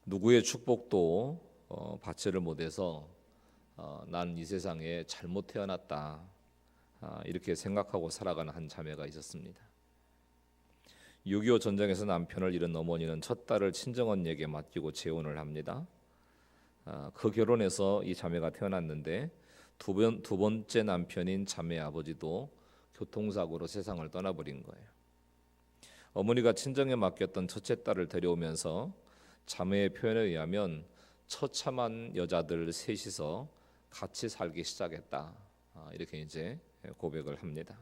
누구의 축복도 받지를 못해서 난 이 세상에 잘못 태어났다 이렇게 생각하고 살아가는 한 자매가 있었습니다. 6.25 전쟁에서 남편을 잃은 어머니는 첫 딸을 친정언니에게 맡기고 재혼을 합니다. 그 결혼에서 이 자매가 태어났는데 두 번째 남편인 자매 아버지도 교통사고로 세상을 떠나버린 거예요. 어머니가 친정에 맡겼던 첫째 딸을 데려오면서 자매의 표현에 의하면 처참한 여자들 셋이서 같이 살기 시작했다. 이렇게 이제 고백을 합니다.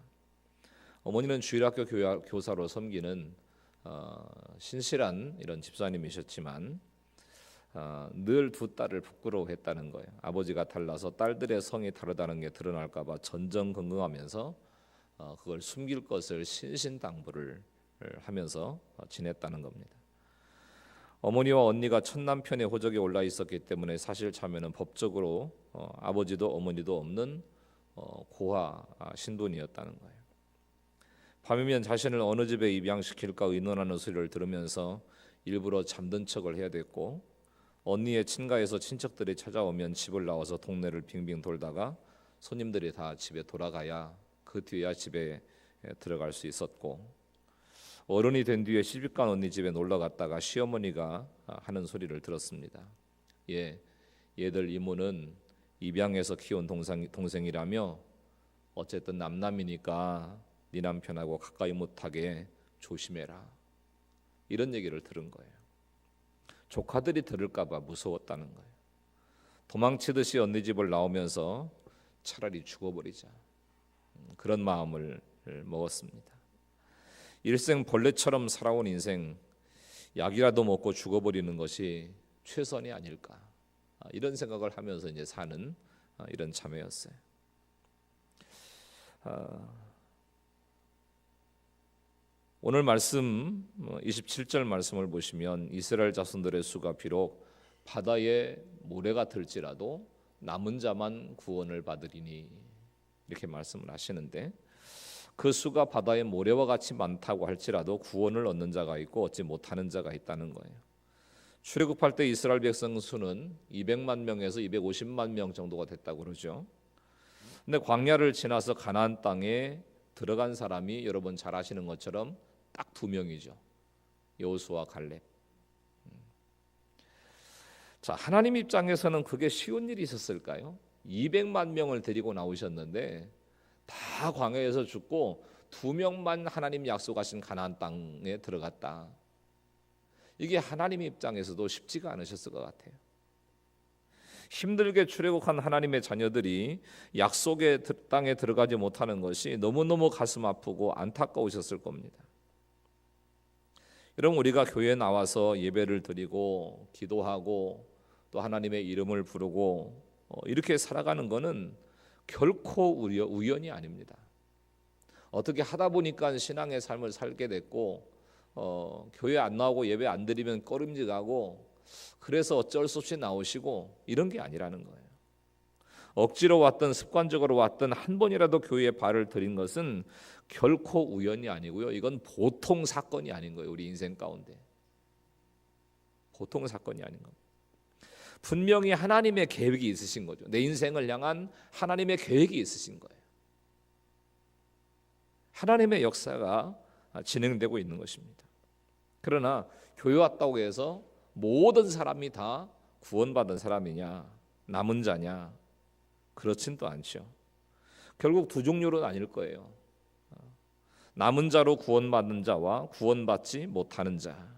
어머니는 주일학교 교사로 섬기는 신실한 이런 집사님이셨지만 늘 두 딸을 부끄러워했다는 거예요. 아버지가 달라서 딸들의 성이 다르다는 게 드러날까 봐 전전긍긍하면서 그걸 숨길 것을 신신당부를 하면서 지냈다는 겁니다. 어머니와 언니가 첫 남편의 호적에 올라 있었기 때문에 사실 자매는 법적으로 아버지도 어머니도 없는 고아 신분이었다는 거예요. 밤이면 자신을 어느 집에 입양시킬까 의논하는 소리를 들으면서 일부러 잠든 척을 해야 됐고, 언니의 친가에서 친척들이 찾아오면 집을 나와서 동네를 빙빙 돌다가 손님들이 다 집에 돌아가야 그 뒤에야 집에 들어갈 수 있었고, 어른이 된 뒤에 시집간 언니 집에 놀러 갔다가 시어머니가 하는 소리를 들었습니다. 얘들 이모는 입양해서 키운 동생이라며 어쨌든 남남이니까 네 남편하고 가까이 못하게 조심해라. 이런 얘기를 들은 거예요. 조카들이 들을까 봐 무서웠다는 거예요. 도망치듯이 언니 집을 나오면서 차라리 죽어버리자, 그런 마음을 먹었습니다. 일생 벌레처럼 살아온 인생, 약이라도 먹고 죽어버리는 것이 최선이 아닐까, 이런 생각을 하면서 이제 사는 이런 자매였어요. 오늘 말씀 27절 말씀을 보시면 이스라엘 자손들의 수가 비록 바다에 모래가 들지라도 남은 자만 구원을 받으리니, 이렇게 말씀을 하시는데, 그 수가 바다의 모래와 같이 많다고 할지라도 구원을 얻는 자가 있고 얻지 못하는 자가 있다는 거예요. 출애굽할 때 이스라엘 백성 수는 200만 명에서 250만 명 정도가 됐다고 그러죠. 근데 광야를 지나서 가나안 땅에 들어간 사람이 여러분 잘 아시는 것처럼 딱 2명이죠. 여호수아 갈렙. 자, 하나님 입장에서는 그게 쉬운 일이 있었을까요? 200만 명을 데리고 나오셨는데 다 광야에서 죽고 2명만 하나님 약속하신 가나안 땅에 들어갔다. 이게 하나님 입장에서도 쉽지가 않으셨을 것 같아요. 힘들게 출애굽한 하나님의 자녀들이 약속의 땅에 들어가지 못하는 것이 너무너무 가슴 아프고 안타까우셨을 겁니다. 여러분, 우리가 교회에 나와서 예배를 드리고 기도하고 또 하나님의 이름을 부르고 이렇게 살아가는 것은 결코 우연이 아닙니다. 어떻게 하다 보니까 신앙의 삶을 살게 됐고 교회 안 나오고 예배 안 드리면 꺼림직하고 그래서 어쩔 수 없이 나오시고 이런 게 아니라는 거예요. 억지로 왔든 습관적으로 왔든 한 번이라도 교회에 발을 들인 것은 결코 우연이 아니고요. 이건 보통 사건이 아닌 거예요. 우리 인생 가운데 보통 사건이 아닌 겁니다. 분명히 하나님의 계획이 있으신 거죠. 내 인생을 향한 하나님의 계획이 있으신 거예요. 하나님의 역사가 진행되고 있는 것입니다. 그러나 교회 왔다고 해서 모든 사람이 다 구원받은 사람이냐, 남은 자냐, 그렇진 또 않죠. 결국 두 종류로 나뉠 거예요. 남은 자로 구원받는 자와 구원받지 못하는 자.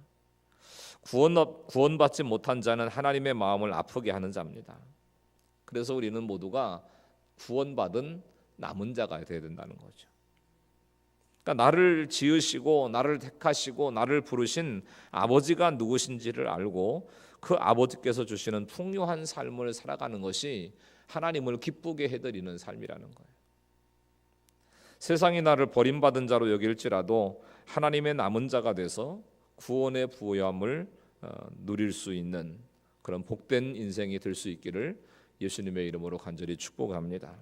구원받지 못한 자는 하나님의 마음을 아프게 하는 자입니다. 그래서 우리는 모두가 구원받은 남은 자가 되어야 된다는 거죠. 그러니까 나를 지으시고 나를 택하시고 나를 부르신 아버지가 누구신지를 알고 그 아버지께서 주시는 풍요한 삶을 살아가는 것이 하나님을 기쁘게 해드리는 삶이라는 거예요. 세상이 나를 버림받은 자로 여길지라도 하나님의 남은 자가 돼서 구원의 부요함을 누릴 수 있는 그런 복된 인생이 될 수 있기를 예수님의 이름으로 간절히 축복합니다.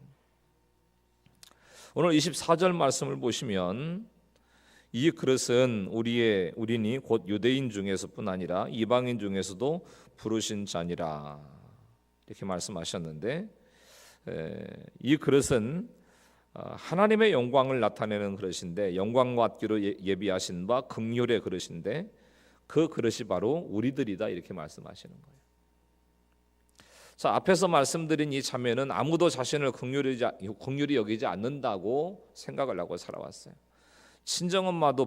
오늘 24절 말씀을 보시면 이 그릇은 우리니 곧 유대인 중에서뿐 아니라 이방인 중에서도 부르신 자니라 이렇게 말씀하셨는데, 이 그릇은 하나님의 영광을 나타내는 그릇인데, 영광과 받기로 예비하신 바 긍휼의 그릇인데, 그 그릇이 바로 우리들이다 이렇게 말씀하시는 거예요. 자, 앞에서 말씀드린 이 자매는 아무도 자신을 긍휼히 여기지 않는다고 생각을 하고 살아왔어요. 친엄마도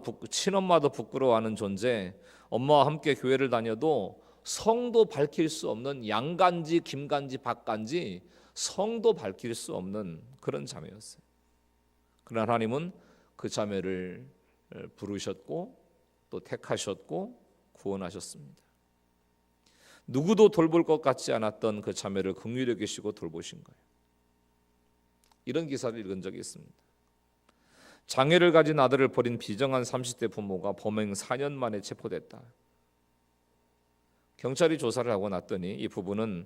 부끄러워하는 존재, 엄마와 함께 교회를 다녀도 성도 밝힐 수 없는 양간지, 김간지, 박간지 성도 밝힐 수 없는 그런 자매였어요. 그러나 하나님은 그 자매를 부르셨고 또 택하셨고 구원하셨습니다. 누구도 돌볼 것 같지 않았던 그 자매를 긍휼히 여기시고 돌보신 거예요. 이런 기사를 읽은 적이 있습니다. 장애를 가진 아들을 버린 비정한 30대 부모가 범행 4년 만에 체포됐다. 경찰이 조사를 하고 났더니 이 부부는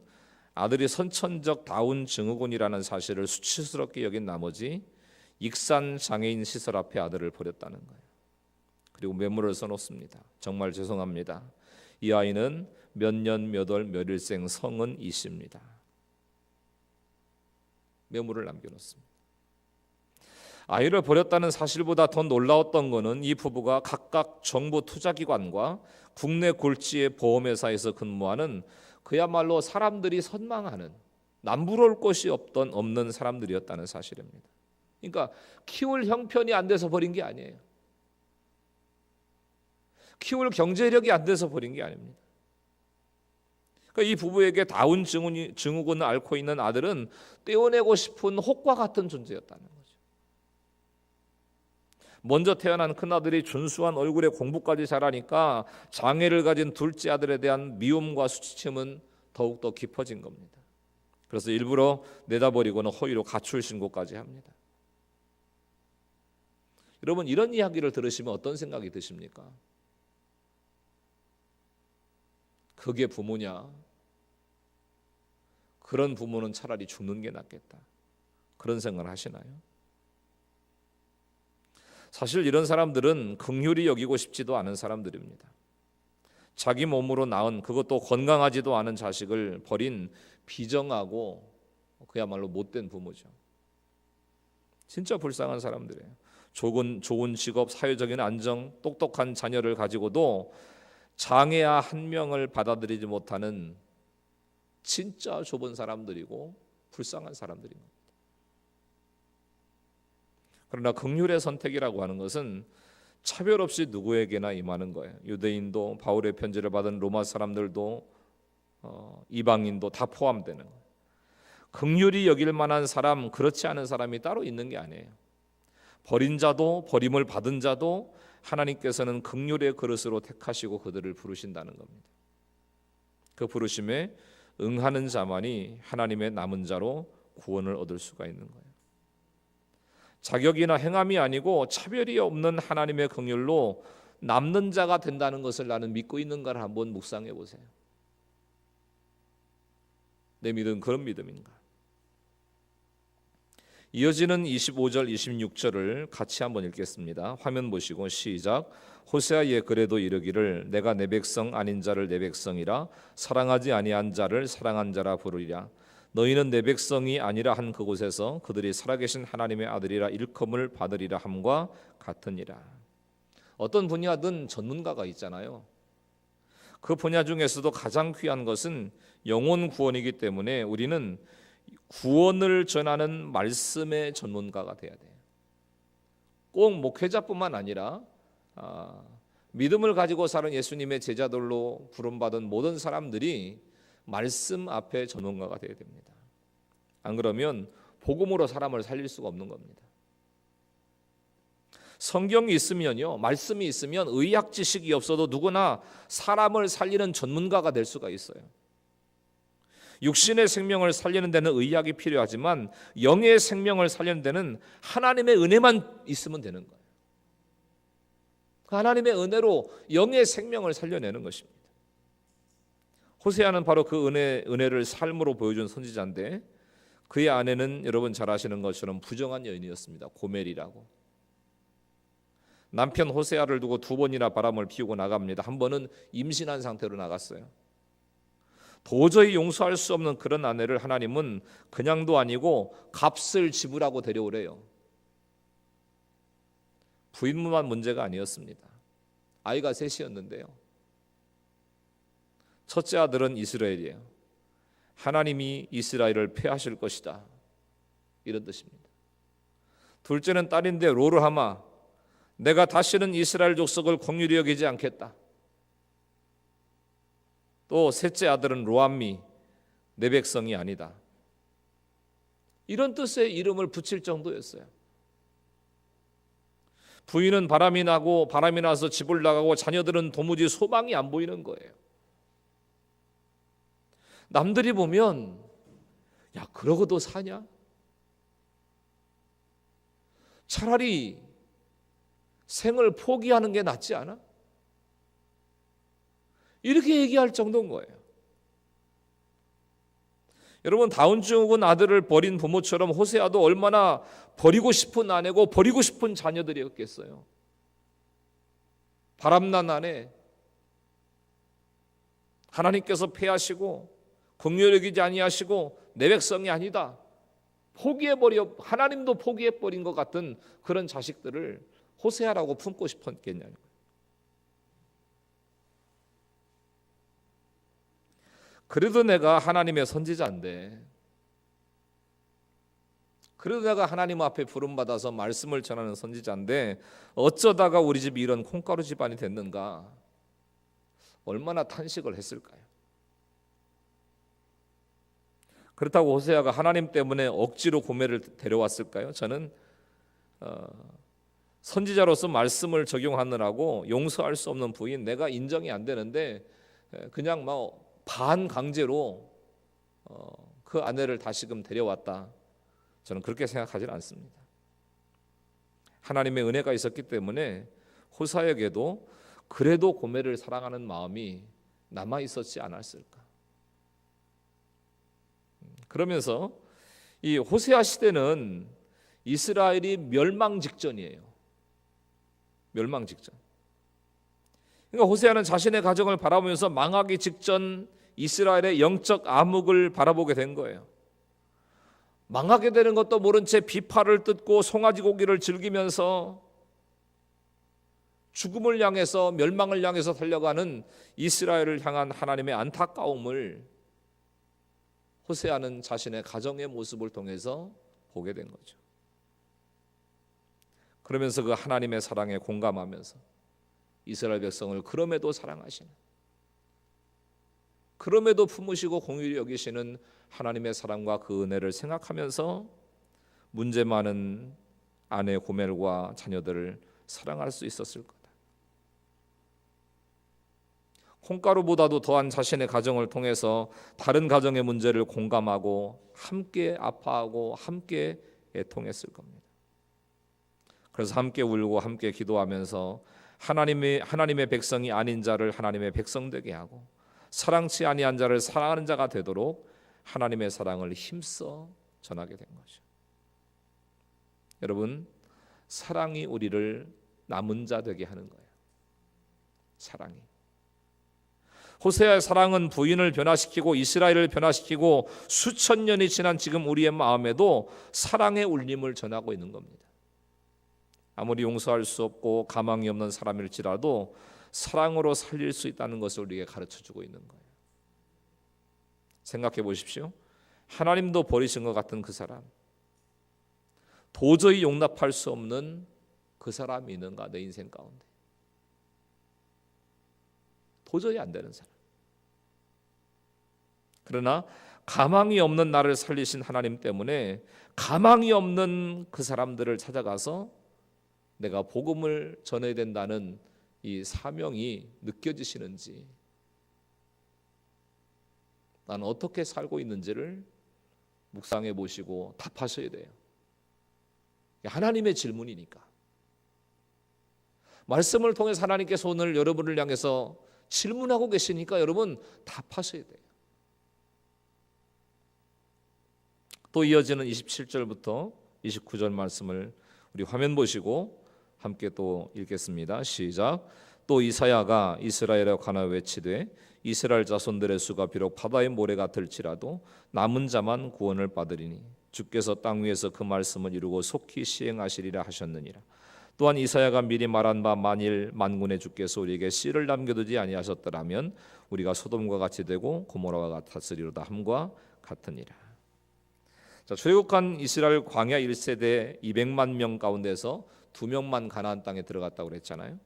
아들이 선천적 다운 증후군이라는 사실을 수치스럽게 여긴 나머지 익산 장애인 시설 앞에 아들을 버렸다는 거예요. 그리고 메모를 써놓습니다. 정말 죄송합니다. 이 아이는 몇 년 몇 월 몇 일생 성은 이씨입니다. 메모를 남겨놓습니다. 아이를 버렸다는 사실보다 더 놀라웠던 것은 이 부부가 각각 정부 투자기관과 국내 골지의 보험회사에서 근무하는 그야말로 사람들이 선망하는 남부러울 곳이 없는 사람들이었다는 사실입니다. 그러니까 키울 형편이 안 돼서 버린 게 아니에요. 키울 경제력이 안 돼서 버린 게 아닙니다. 그러니까 이 부부에게 다운 증후군을 앓고 있는 아들은 떼어내고 싶은 혹과 같은 존재였다는 거죠. 먼저 태어난 큰아들이 준수한 얼굴에 공부까지 잘하니까 장애를 가진 둘째 아들에 대한 미움과 수치심은 더욱더 깊어진 겁니다. 그래서 일부러 내다버리고는 허위로 가출 신고까지 합니다. 여러분, 이런 이야기를 들으시면 어떤 생각이 드십니까? 그게 부모냐? 그런 부모는 차라리 죽는 게 낫겠다. 그런 생각을 하시나요? 사실 이런 사람들은 긍휼히 여기고 싶지도 않은 사람들입니다. 자기 몸으로 낳은, 그것도 건강하지도 않은 자식을 버린 비정하고 그야말로 못된 부모죠. 진짜 불쌍한 사람들이에요. 좋은 직업, 사회적인 안정, 똑똑한 자녀를 가지고도 장애아 한 명을 받아들이지 못하는 진짜 좁은 사람들이고 불쌍한 사람들입니다. 그러나 긍휼의 선택이라고 하는 것은 차별 없이 누구에게나 임하는 거예요. 유대인도, 바울의 편지를 받은 로마 사람들도, 이방인도 다 포함되는 거예요. 긍휼히 여길 만한 사람, 그렇지 않은 사람이 따로 있는 게 아니에요. 버린 자도 버림을 받은 자도 하나님께서는 긍휼의 그릇으로 택하시고 그들을 부르신다는 겁니다. 그 부르심에 응하는 자만이 하나님의 남은 자로 구원을 얻을 수가 있는 거예요. 자격이나 행함이 아니고 차별이 없는 하나님의 긍휼로 남는 자가 된다는 것을 나는 믿고 있는가를 한번 묵상해 보세요. 내 믿음은 그런 믿음인가? 이어지는 25절 26절을 같이 한번 읽겠습니다. 화면 보시고 시작. 호세아의 글에도 이르기를 내가 내 백성 아닌 자를 내 백성이라 사랑하지 아니한 자를 사랑한 자라 부르리라. 너희는 내 백성이 아니라 한 그곳에서 그들이 살아계신 하나님의 아들이라 일컬음을 받으리라 함과 같으니라. 어떤 분야든 전문가가 있잖아요. 그 분야 중에서도 가장 귀한 것은 영혼 구원이기 때문에 우리는 구원을 전하는 말씀의 전문가가 돼야 돼요. 꼭 목회자뿐만 아니라 믿음을 가지고 사는 예수님의 제자들로 부름받은 모든 사람들이 말씀 앞에 전문가가 되어야 됩니다. 안 그러면 복음으로 사람을 살릴 수가 없는 겁니다. 성경이 있으면요, 말씀이 있으면 의학 지식이 없어도 누구나 사람을 살리는 전문가가 될 수가 있어요. 육신의 생명을 살리는 데는 의학이 필요하지만 영의 생명을 살리는 데는 하나님의 은혜만 있으면 되는 거예요. 하나님의 은혜로 영의 생명을 살려내는 것입니다. 호세아는 바로 그 은혜를 삶으로 보여준 선지자인데 그의 아내는 여러분 잘 아시는 것처럼 부정한 여인이었습니다. 고멜이라고. 남편 호세아를 두고 두 번이나 바람을 피우고 나갑니다. 한 번은 임신한 상태로 나갔어요. 도저히 용서할 수 없는 그런 아내를 하나님은 그냥도 아니고 값을 지불하고 데려오래요. 부인만 문제가 아니었습니다. 아이가 셋이었는데요. 첫째 아들은 이스라엘이에요. 하나님이 이스라엘을 패하실 것이다, 이런 뜻입니다. 둘째는 딸인데 로르하마, 내가 다시는 이스라엘 족속을 긍휼히 여기지 않겠다. 또 셋째 아들은 로암미, 내 백성이 아니다, 이런 뜻의 이름을 붙일 정도였어요. 부인은 바람이 나서 집을 나가고 자녀들은 도무지 소망이 안 보이는 거예요. 남들이 보면 야, 그러고도 사냐? 차라리 생을 포기하는 게 낫지 않아? 이렇게 얘기할 정도인 거예요. 여러분, 다운 증후군 아들을 버린 부모처럼 호세아도 얼마나 버리고 싶은 아내고 버리고 싶은 자녀들이었겠어요. 바람난 아내, 하나님께서 패하시고 긍휼히 여기지 아니하시고 내 백성이 아니다, 하나님도 포기해버린 것 같은 그런 자식들을 호세아라고 품고 싶었겠냐는 거예요. 그래도 내가 하나님의 선지자인데, 그래도 내가 하나님 앞에 부름받아서 말씀을 전하는 선지자인데 어쩌다가 우리 집이 이런 콩가루 집안이 됐는가, 얼마나 탄식을 했을까요? 그렇다고 호세아가 하나님 때문에 억지로 고멜을 데려왔을까요? 저는 선지자로서 말씀을 적용하느라고 용서할 수 없는 부인, 내가 인정이 안 되는데 그냥 반강제로 그 아내를 다시금 데려왔다, 저는 그렇게 생각하지는 않습니다. 하나님의 은혜가 있었기 때문에 호세아에게도 그래도 고멜을 사랑하는 마음이 남아 있었지 않았을까. 그러면서 이 호세아 시대는 이스라엘이 멸망 직전이에요. 멸망 직전. 그러니까 호세아는 자신의 가정을 바라보면서 망하기 직전 이스라엘의 영적 암흑을 바라보게 된 거예요. 망하게 되는 것도 모른 채 비파를 뜯고 송아지 고기를 즐기면서 죽음을 향해서, 멸망을 향해서 달려가는 이스라엘을 향한 하나님의 안타까움을 호세아는 자신의 가정의 모습을 통해서 보게 된 거죠. 그러면서 그 하나님의 사랑에 공감하면서 이스라엘 백성을 그럼에도 사랑하시는, 그럼에도 품으시고 긍휼히 여기시는 하나님의 사랑과 그 은혜를 생각하면서 문제 많은 아내 고멜과 자녀들을 사랑할 수 있었을 거다. 콩가루보다도 더한 자신의 가정을 통해서 다른 가정의 문제를 공감하고 함께 아파하고 함께 애통했을 겁니다. 그래서 함께 울고 함께 기도하면서 하나님의 백성이 아닌 자를 하나님의 백성 되게 하고 사랑치 아니한 자를 사랑하는 자가 되도록 하나님의 사랑을 힘써 전하게 된 거죠. 여러분, 사랑이 우리를 남은 자 되게 하는 거예요. 사랑이. 호세아의 사랑은 부인을 변화시키고 이스라엘을 변화시키고 수천 년이 지난 지금 우리의 마음에도 사랑의 울림을 전하고 있는 겁니다. 아무리 용서할 수 없고 가망이 없는 사람일지라도 사랑으로 살릴 수 있다는 것을 우리에게 가르쳐주고 있는 거예요. 생각해 보십시오. 하나님도 버리신 것 같은 그 사람, 도저히 용납할 수 없는 그 사람이 있는가, 내 인생 가운데? 도저히 안 되는 사람. 그러나 가망이 없는 나를 살리신 하나님 때문에 가망이 없는 그 사람들을 찾아가서 내가 복음을 전해야 된다는 이 사명이 느껴지시는지, 나는 어떻게 살고 있는지를 묵상해 보시고 답하셔야 돼요. 하나님의 질문이니까. 말씀을 통해서 하나님께서 오늘 여러분을 향해서 질문하고 계시니까 여러분 답하셔야 돼요. 또 이어지는 27절부터 29절 말씀을 우리 화면 보시고 함께 또 읽겠습니다. 시작. 또 이사야가 이스라엘에 관하 외치되 이스라엘 자손들의 수가 비록 바다의 모래 같을지라도 남은 자만 구원을 받으리니 주께서 땅 위에서 그 말씀을 이루고 속히 시행하시리라 하셨느니라. 또한 이사야가 미리 말한 바 만일 만군의 주께서 우리에게 씨를 남겨두지 아니하셨더라면 우리가 소돔과 같이 되고 고모라와 같았으리로다 함과 같으니라. 자, 출애굽한 이스라엘 광야 1세대 200만 명 가운데서 2명만 가나안 땅에 들어갔다고 그랬잖아요.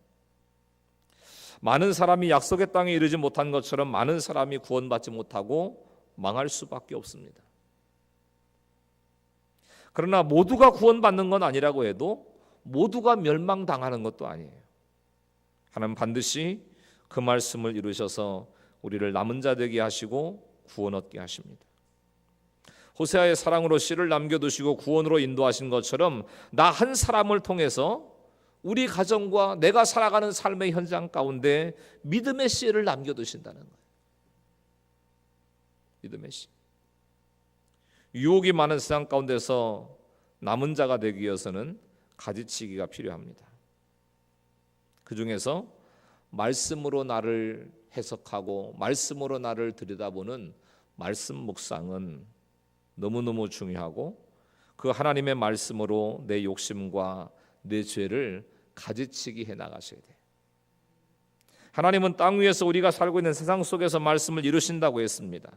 많은 사람이 약속의 땅에 이르지 못한 것처럼 많은 사람이 구원받지 못하고 망할 수밖에 없습니다. 그러나 모두가 구원받는 건 아니라고 해도 모두가 멸망당하는 것도 아니에요. 하나님 반드시 그 말씀을 이루셔서 우리를 남은 자 되게 하시고 구원 얻게 하십니다. 호세아의 사랑으로 씨를 남겨두시고 구원으로 인도하신 것처럼 나 한 사람을 통해서 우리 가정과 내가 살아가는 삶의 현장 가운데 믿음의 씨를 남겨두신다는 거예요. 믿음의 씨. 유혹이 많은 세상 가운데서 남은 자가 되기 위해서는 가지치기가 필요합니다. 그 중에서 말씀으로 나를 해석하고 말씀으로 나를 들여다보는 말씀 묵상은 너무너무 중요하고 그 하나님의 말씀으로 내 욕심과 내 죄를 가지치기 해 나가셔야 돼요. 하나님은 땅 위에서 우리가 살고 있는 세상 속에서 말씀을 이루신다고 했습니다.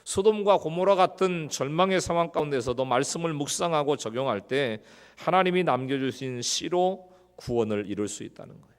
소돔과 고모라 같은 절망의 상황 가운데서도 말씀을 묵상하고 적용할 때 하나님이 남겨주신 씨로 구원을 이룰 수 있다는 거예요.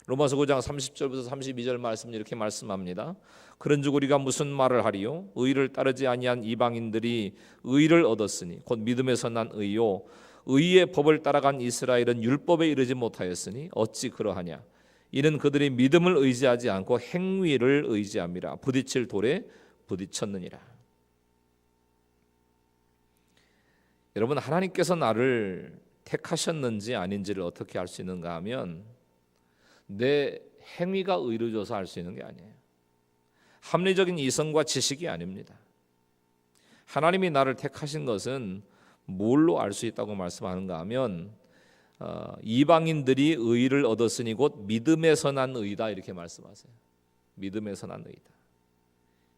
로마서 9장 30절부터 32절 말씀 이렇게 말씀합니다. 그런즉 우리가 무슨 말을 하리요? 의를 따르지 아니한 이방인들이 의를 얻었으니 곧 믿음에서 난 의요 의의 법을 따라간 이스라엘은 율법에 이르지 못하였으니 어찌 그러하냐? 이는 그들이 믿음을 의지하지 않고 행위를 의지함이라. 부딪힐 돌에 부딪혔느니라. 여러분, 하나님께서 나를 택하셨는지 아닌지를 어떻게 알 수 있는가 하면 내 행위가 의로져서 알 수 있는 게 아니에요. 합리적인 이성과 지식이 아닙니다. 하나님이 나를 택하신 것은 뭘로 알 수 있다고 말씀하는가 하면 이방인들이 의를 얻었으니 곧 믿음에서 난 의다 이렇게 말씀하세요. 믿음에서 난 의다.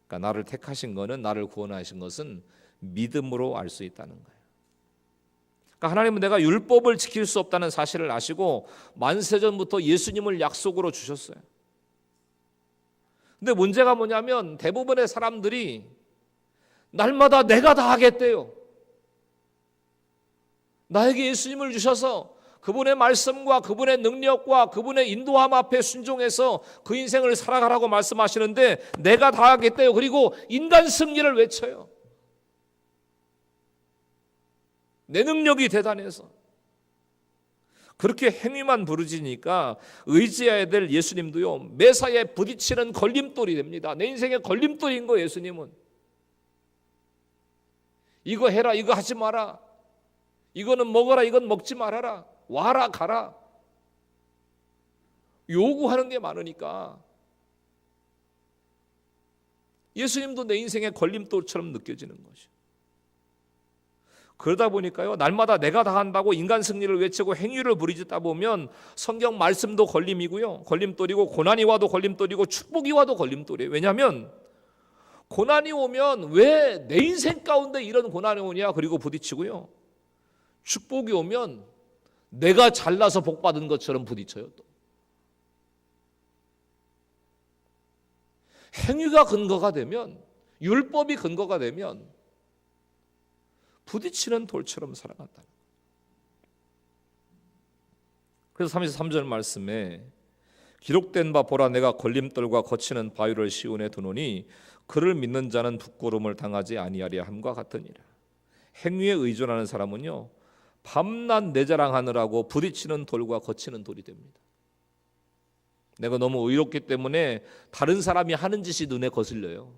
그러니까 나를 택하신 것은, 나를 구원하신 것은 믿음으로 알 수 있다는 거예요. 그러니까 하나님은 내가 율법을 지킬 수 없다는 사실을 아시고 만세전부터 예수님을 약속으로 주셨어요. 근데 문제가 뭐냐면 대부분의 사람들이 날마다 내가 다 하겠대요. 나에게 예수님을 주셔서 그분의 말씀과 그분의 능력과 그분의 인도함 앞에 순종해서 그 인생을 살아가라고 말씀하시는데 내가 다 하겠대요. 그리고 인간 승리를 외쳐요. 내 능력이 대단해서. 그렇게 행위만 부르짖으니까 의지해야 될 예수님도요, 매사에 부딪히는 걸림돌이 됩니다. 내 인생의 걸림돌인 거예요. 예수님은 이거 해라, 이거 하지 마라, 이거는 먹어라, 이건 먹지 말아라, 와라 가라, 요구하는 게 많으니까 예수님도 내 인생의 걸림돌처럼 느껴지는 것이죠. 그러다 보니까요, 날마다 내가 다 한다고 인간 승리를 외치고 행위를 부리짖다 보면 성경 말씀도 걸림이고요, 걸림돌이고, 고난이 와도 걸림돌이고, 축복이 와도 걸림돌이에요. 왜냐하면 고난이 오면 왜 내 인생 가운데 이런 고난이 오냐 그리고 부딪히고요, 축복이 오면 내가 잘나서 복 받은 것처럼 부딪혀요. 또 행위가 근거가 되면, 율법이 근거가 되면 부딪히는 돌처럼 살아간다. 그래서 33절 말씀에 기록된 바 보라, 내가 걸림돌과 거치는 바위를 시온에 두노니 그를 믿는 자는 부끄러움을 당하지 아니하리라 함과 같으니라. 행위에 의존하는 사람은요, 밤낮 내 자랑하느라고 부딪히는 돌과 거치는 돌이 됩니다. 내가 너무 의롭기 때문에 다른 사람이 하는 짓이 눈에 거슬려요.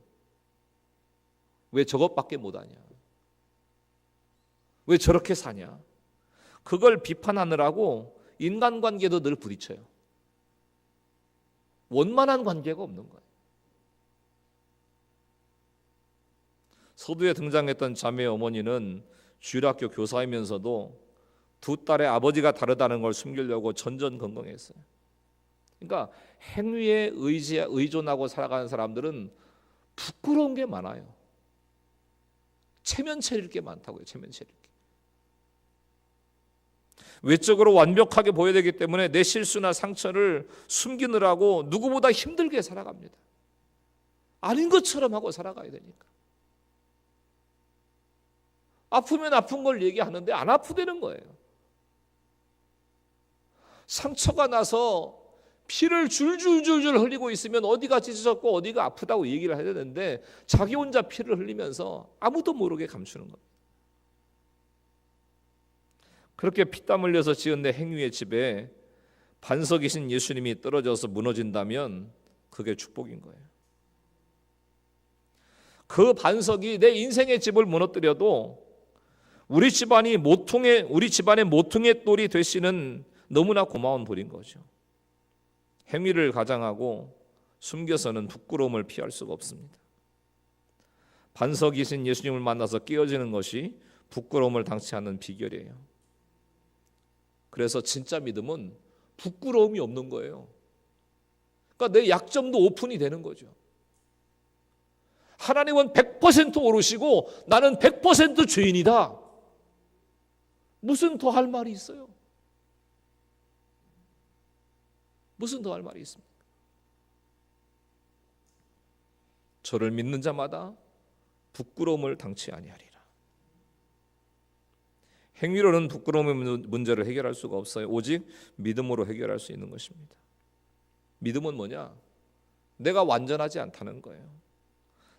왜 저것밖에 못하냐, 왜 저렇게 사냐, 그걸 비판하느라고 인간관계도 늘 부딪혀요. 원만한 관계가 없는 거예요. 서두에 등장했던 자매의 어머니는 주일학교 교사이면서도 두 딸의 아버지가 다르다는 걸 숨기려고 전전긍긍했어요. 그러니까 행위에 의존하고 살아가는 사람들은 부끄러운 게 많아요. 체면체릴 게 많다고요. 체면체릴 게. 외적으로 완벽하게 보여야 되기 때문에 내 실수나 상처를 숨기느라고 누구보다 힘들게 살아갑니다. 아닌 것처럼 하고 살아가야 되니까. 아프면 아픈 걸 얘기하는데 안 아프다는 거예요. 상처가 나서 피를 줄줄줄줄 흘리고 있으면 어디가 찢어졌고 어디가 아프다고 얘기를 해야 되는데 자기 혼자 피를 흘리면서 아무도 모르게 감추는 겁니다. 그렇게 피땀 흘려서 지은 내 행위의 집에 반석이신 예수님이 떨어져서 무너진다면 그게 축복인 거예요. 그 반석이 내 인생의 집을 무너뜨려도 우리 집안의 모퉁이의 돌이 되시는 너무나 고마운 돌인 거죠. 행위를 가장하고 숨겨서는 부끄러움을 피할 수가 없습니다. 반석이신 예수님을 만나서 깨어지는 것이 부끄러움을 당치 않는 비결이에요. 그래서 진짜 믿음은 부끄러움이 없는 거예요. 그러니까 내 약점도 오픈이 되는 거죠. 하나님은 100% 오르시고 나는 100% 죄인이다. 무슨 더 할 말이 있어요? 무슨 더 할 말이 있습니까? 저를 믿는 자마다 부끄러움을 당치 아니하리라. 행위로는 부끄러움의 문제를 해결할 수가 없어요. 오직 믿음으로 해결할 수 있는 것입니다. 믿음은 뭐냐? 내가 완전하지 않다는 거예요.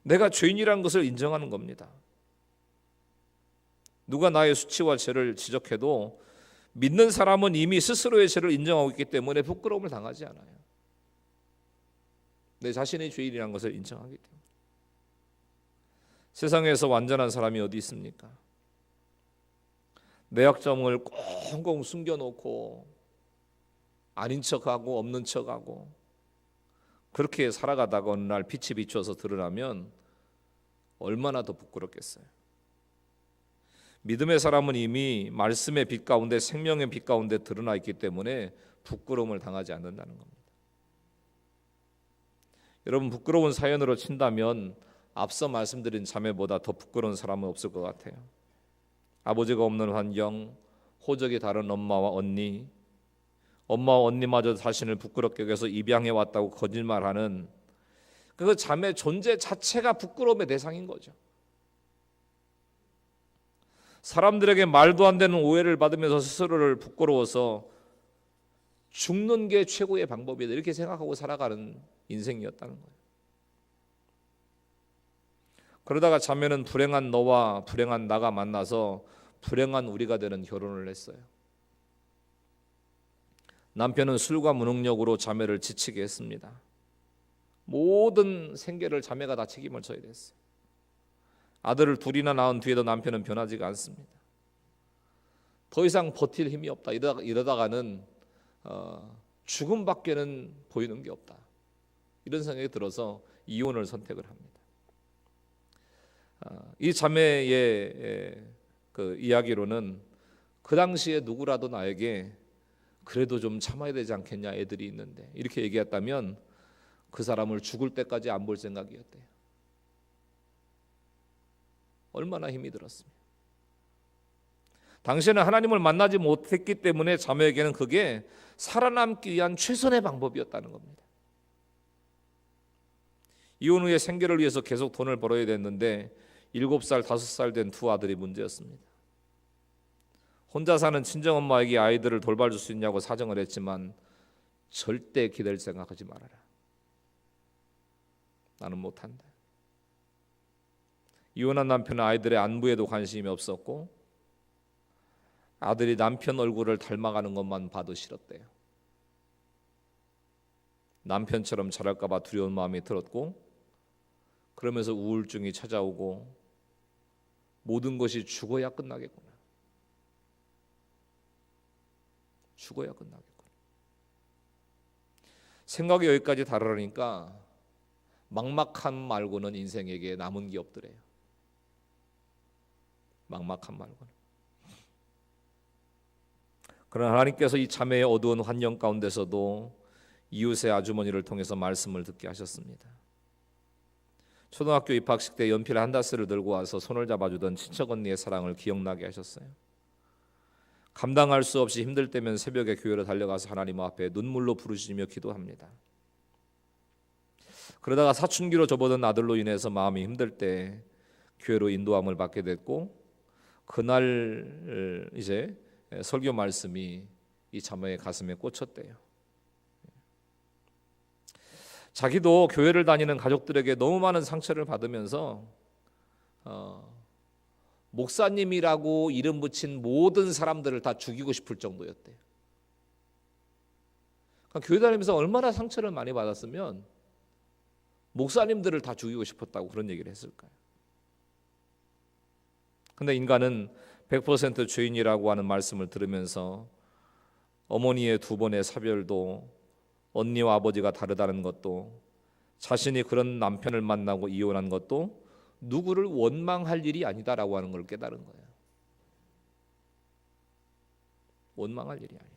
내가 죄인이라는 것을 인정하는 겁니다. 누가 나의 수치와 죄를 지적해도 믿는 사람은 이미 스스로의 죄를 인정하고 있기 때문에 부끄러움을 당하지 않아요. 내 자신의 죄인이라는 것을 인정하기 때문에. 세상에서 완전한 사람이 어디 있습니까? 내 약점을 꽁꽁 숨겨놓고 아닌 척하고 없는 척하고 그렇게 살아가다가 어느 날 빛이 비춰서 드러나면 얼마나 더 부끄럽겠어요. 믿음의 사람은 이미 말씀의 빛 가운데 생명의 빛 가운데 드러나 있기 때문에 부끄러움을 당하지 않는다는 겁니다. 여러분, 부끄러운 사연으로 친다면 앞서 말씀드린 자매보다 더 부끄러운 사람은 없을 것 같아요. 아버지가 없는 환경, 호적이 다른 엄마와 언니마저 자신을 부끄럽게 여겨서 입양해 왔다고 거짓말하는 그 자매 존재 자체가 부끄러움의 대상인 거죠. 사람들에게 말도 안 되는 오해를 받으면서 스스로를 부끄러워서 죽는 게 최고의 방법이다 이렇게 생각하고 살아가는 인생이었다는 거예요. 그러다가 자매는 불행한 너와 불행한 나가 만나서 불행한 우리가 되는 결혼을 했어요. 남편은 술과 무능력으로 자매를 지치게 했습니다. 모든 생계를 자매가 다 책임을 져야 됐어요. 아들을 둘이나 낳은 뒤에도 남편은 변하지가 않습니다. 더 이상 버틸 힘이 없다. 이러다가는 죽음밖에는 보이는 게 없다. 이런 생각이 들어서 이혼을 선택을 합니다. 이 자매의 그 이야기로는 그 당시에 누구라도 나에게 그래도 좀 참아야 되지 않겠냐 애들이 있는데 이렇게 얘기했다면 그 사람을 죽을 때까지 안 볼 생각이었대요. 얼마나 힘이 들었습니까? 당시에는 하나님을 만나지 못했기 때문에 자매에게는 그게 살아남기 위한 최선의 방법이었다는 겁니다. 이혼 후에 생계를 위해서 계속 돈을 벌어야 됐는데 7살, 5살 된 두 아들이 문제였습니다. 혼자 사는 친정엄마에게 아이들을 돌봐줄 수 있냐고 사정을 했지만 절대 기댈 생각하지 말아라. 나는 못한다. 이혼한 남편은 아이들의 안부에도 관심이 없었고 아들이 남편 얼굴을 닮아가는 것만 봐도 싫었대요. 남편처럼 자랄까 봐 두려운 마음이 들었고 그러면서 우울증이 찾아오고 모든 것이 죽어야 끝나겠구나. 죽어야 끝나겠구나. 생각이 여기까지 다르니까 막막함 말고는 인생에게 남은 게 없더래요. 막막함 말고는. 그러나 하나님께서 이 자매의 어두운 환경 가운데서도 이웃의 아주머니를 통해서 말씀을 듣게 하셨습니다. 초등학교 입학식 때 연필 한 다스를 들고 와서 손을 잡아주던 친척 언니의 사랑을 기억나게 하셨어요. 감당할 수 없이 힘들 때면 새벽에 교회로 달려가서 하나님 앞에 눈물로 부르짖으며 기도합니다. 그러다가 사춘기로 접어든 아들로 인해서 마음이 힘들 때 교회로 인도함을 받게 됐고, 그날 이제 설교 말씀이 이 자매의 가슴에 꽂혔대요. 자기도 교회를 다니는 가족들에게 너무 많은 상처를 받으면서 목사님이라고 이름 붙인 모든 사람들을 다 죽이고 싶을 정도였대요. 그러니까 교회 다니면서 얼마나 상처를 많이 받았으면 목사님들을 다 죽이고 싶었다고 그런 얘기를 했을까요? 근데 인간은 100% 죄인이라고 하는 말씀을 들으면서 어머니의 두 번의 사별도, 언니와 아버지가 다르다는 것도, 자신이 그런 남편을 만나고 이혼한 것도 누구를 원망할 일이 아니다라고 하는 걸 깨달은 거예요. 원망할 일이 아니다.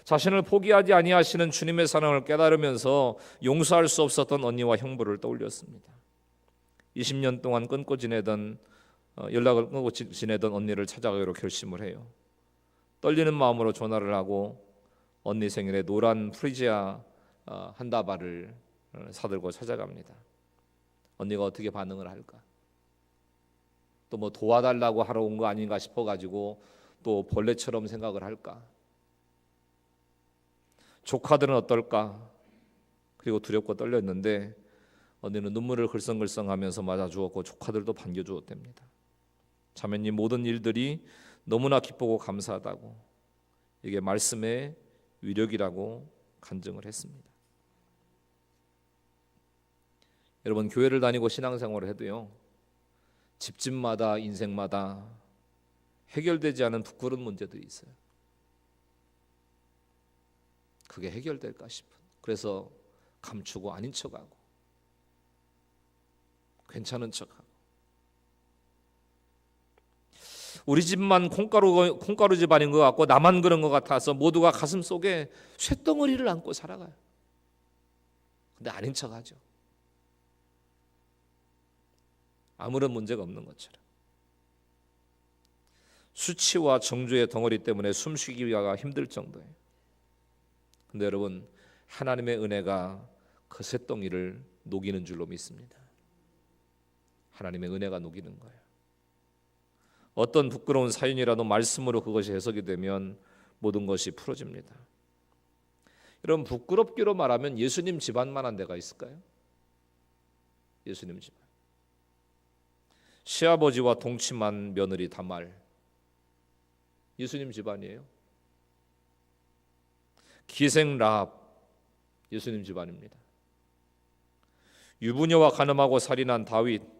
자신을 포기하지 아니하시는 주님의 사랑을 깨달으면서 용서할 수 없었던 언니와 형부를 떠올렸습니다. 20년 동안 연락을 끊고 지내던 언니를 찾아가기로 결심을 해요. 떨리는 마음으로 전화를 하고 언니 생일에 노란 프리지아 한 다발을 사들고 찾아갑니다. 언니가 어떻게 반응을 할까? 또 뭐 도와달라고 하러 온 거 아닌가 싶어가지고 또 벌레처럼 생각을 할까? 조카들은 어떨까? 그리고 두렵고 떨렸는데 언니는 눈물을 글썽글썽하면서 맞아주었고 조카들도 반겨주었답니다. 자매님 모든 일들이 너무나 기쁘고 감사하다고, 이게 말씀의 위력이라고 간증을 했습니다. 여러분, 교회를 다니고 신앙생활을 해도요, 집집마다 인생마다 해결되지 않은 부끄러운 문제들이 있어요. 그게 해결될까 싶은, 그래서 감추고 아닌 척하고 괜찮은 척하고, 우리 집만 콩가루 집안인 것 같고 나만 그런 것 같아서 모두가 가슴 속에 쇳덩어리를 안고 살아가요. 근데 아닌 척하죠. 아무런 문제가 없는 것처럼. 수치와 정죄의 덩어리 때문에 숨쉬기가 힘들 정도예요. 근데 여러분, 하나님의 은혜가 그 쇳덩이를 녹이는 줄로 믿습니다. 하나님의 은혜가 녹이는 거예요. 어떤 부끄러운 사연이라도 말씀으로 그것이 해석이 되면 모든 것이 풀어집니다. 여러분, 부끄럽기로 말하면 예수님 집안만한 데가 있을까요? 예수님 집안. 시아버지와 동침한 며느리 다말, 예수님 집안이에요. 기생 라합, 예수님 집안입니다. 유부녀와 간음하고 살인한 다윗,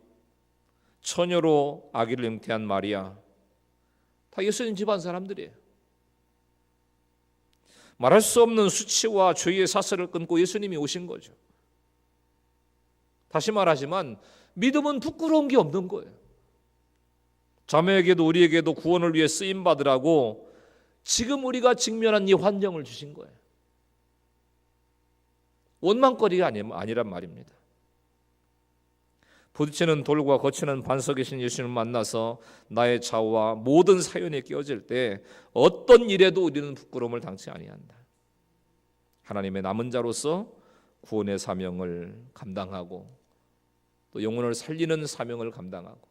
처녀로 아기를 잉태한 마리아, 다 예수님 집안 사람들이에요. 말할 수 없는 수치와 죄의 사슬을 끊고 예수님이 오신 거죠. 다시 말하지만 믿음은 부끄러운 게 없는 거예요. 자매에게도 우리에게도 구원을 위해 쓰임 받으라고 지금 우리가 직면한 이 환경을 주신 거예요. 원망거리가 아니란 말입니다. 부딪히는 돌과 거치는 반석이신 예수님을 만나서 나의 좌우와 모든 사연이 깨어질 때 어떤 일에도 우리는 부끄러움을 당치 아니한다. 하나님의 남은 자로서 구원의 사명을 감당하고 또 영혼을 살리는 사명을 감당하고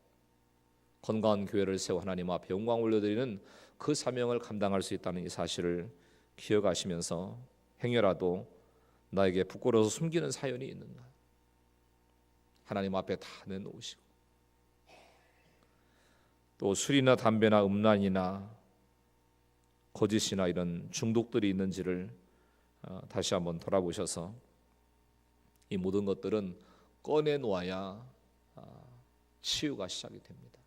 건강한 교회를 세워 하나님 앞에 영광 올려드리는 그 사명을 감당할 수 있다는 이 사실을 기억하시면서 행여라도 나에게 부끄러워서 숨기는 사연이 있는가, 하나님 앞에 다 내놓으시고, 또 술이나 담배나 음란이나 거짓이나 이런 중독들이 있는지를 다시 한번 돌아보셔서 이 모든 것들은 꺼내놓아야 치유가 시작이 됩니다.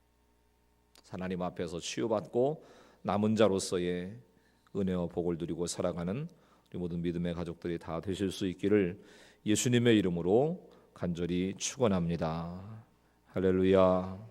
하나님 앞에서 치유받고 남은 자로서의 은혜와 복을 누리고 살아가는 우리 모든 믿음의 가족들이 다 되실 수 있기를 예수님의 이름으로 간절히 축원합니다. 할렐루야.